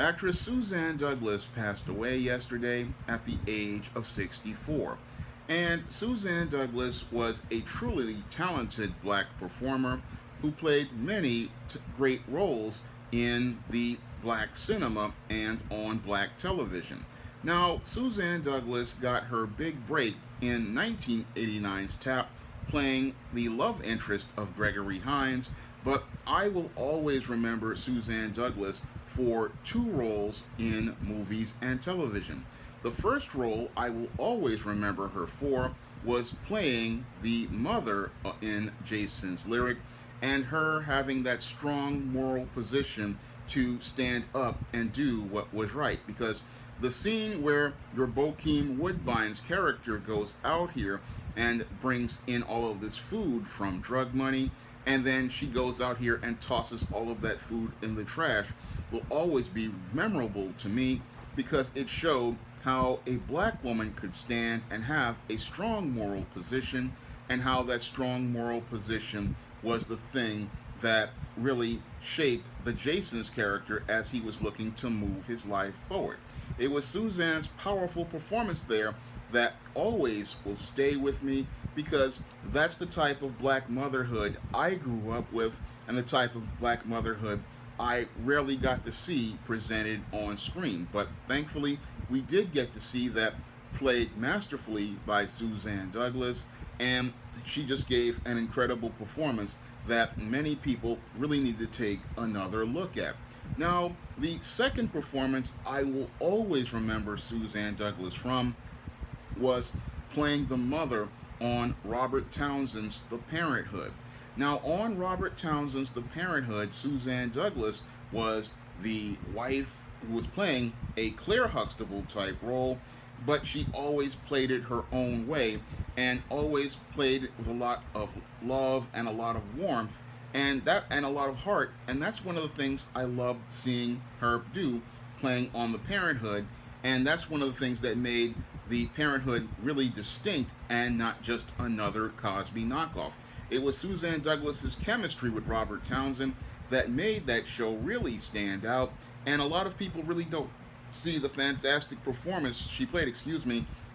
Actress Suzanne Douglas passed away yesterday at the age of 64. And Suzanne Douglas was a truly talented black performer who played many great roles in the black cinema and on black television. Now, Suzanne Douglas got her big break in 1989's Tap, playing the love interest of Gregory Hines, but I will always remember Suzanne Douglas for two roles in movies and television. The first role I will always remember her for was playing the mother in Jason's Lyric, and her having that strong moral position to stand up and do what was right. Because the scene where your Bokeem Woodbine's character goes out here and brings in all of this food from drug money, and then she goes out here and tosses all of that food in the trash, will always be memorable to me because it showed how a black woman could stand and have a strong moral position, and how that strong moral position was the thing that really shaped the Jason's character as he was looking to move his life forward. It was Suzanne's powerful performance there that always will stay with me because that's the type of black motherhood I grew up with, and the type of black motherhood I rarely got to see presented on screen. But thankfully, we did get to see that played masterfully by Suzanne Douglas, and she just gave an incredible performance that many people really need to take another look at. Now, the second performance I will always remember Suzanne Douglas from was playing the mother on Robert Townsend's The Parenthood. Now, on Robert Townsend's The Parenthood, Suzanne Douglas was the wife who was playing a Claire Huxtable type role, but she always played it her own way and always played it with a lot of love and a lot of warmth and a lot of heart. And that's one of the things I loved seeing her do, playing on The Parenthood. And that's one of the things that made The Parenthood really distinct and not just another Cosby knockoff. It was Suzanne Douglas's chemistry with Robert Townsend that made that show really stand out, and a lot of people really don't see the fantastic performance she played,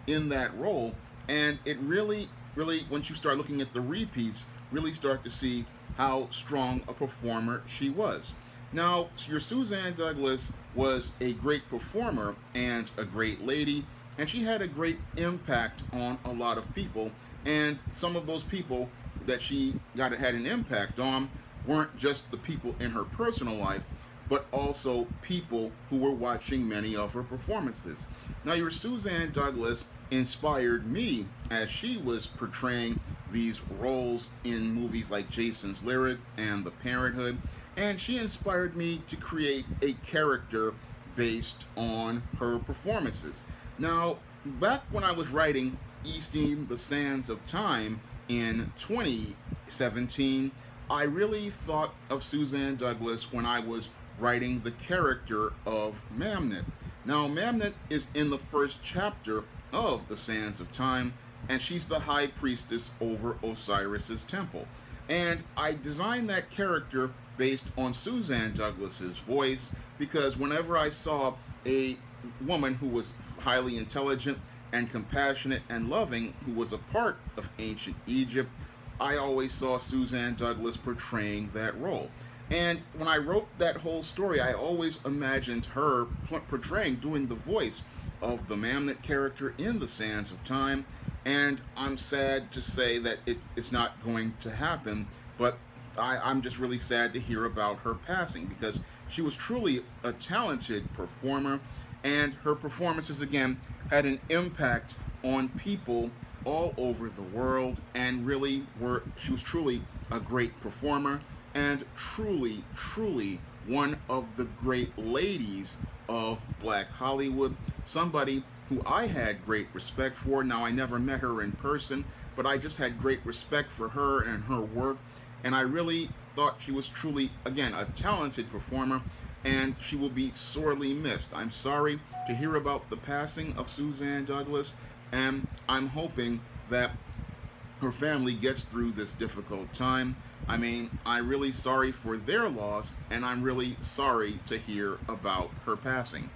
in that role. And it really, once you start looking at the repeats, really start to see how strong a performer she was. Now, your Suzanne Douglas was a great performer and a great lady, and she had a great impact on a lot of people. And some of those people that she had an impact on weren't just the people in her personal life, but also people who were watching many of her performances. Now, your Suzanne Douglas inspired me as she was portraying these roles in movies like Jason's Lyric and The Parenthood, and she inspired me to create a character based on her performances. Now, back when I was writing Easting the Sands of Time in 2017, I really thought of Suzanne Douglas when I was writing the character of Mamnet. Now, Mamnet is in the first chapter of The Sands of Time, and she's the high priestess over Osiris's temple. And I designed that character based on Suzanne Douglas's voice because whenever I saw a woman who was highly intelligent and compassionate and loving, who was a part of ancient Egypt, I always saw Suzanne Douglas portraying that role. And when I wrote that whole story, I always imagined her doing the voice of the Mamnet character in The Sands of Time. And I'm sad to say that it's not going to happen, but I'm just really sad to hear about her passing because she was truly a talented performer, and her performances, again, had an impact on people all over the world, and she was truly a great performer and truly one of the great ladies of Black Hollywood, somebody who I had great respect for. Now, I never met her in person, but I just had great respect for her and her work, and I really thought she was truly, again, a talented performer, and she will be sorely missed. I'm sorry to hear about the passing of Suzanne Douglas, and I'm hoping that her family gets through this difficult time. I mean, I'm really sorry for their loss, and I'm really sorry to hear about her passing.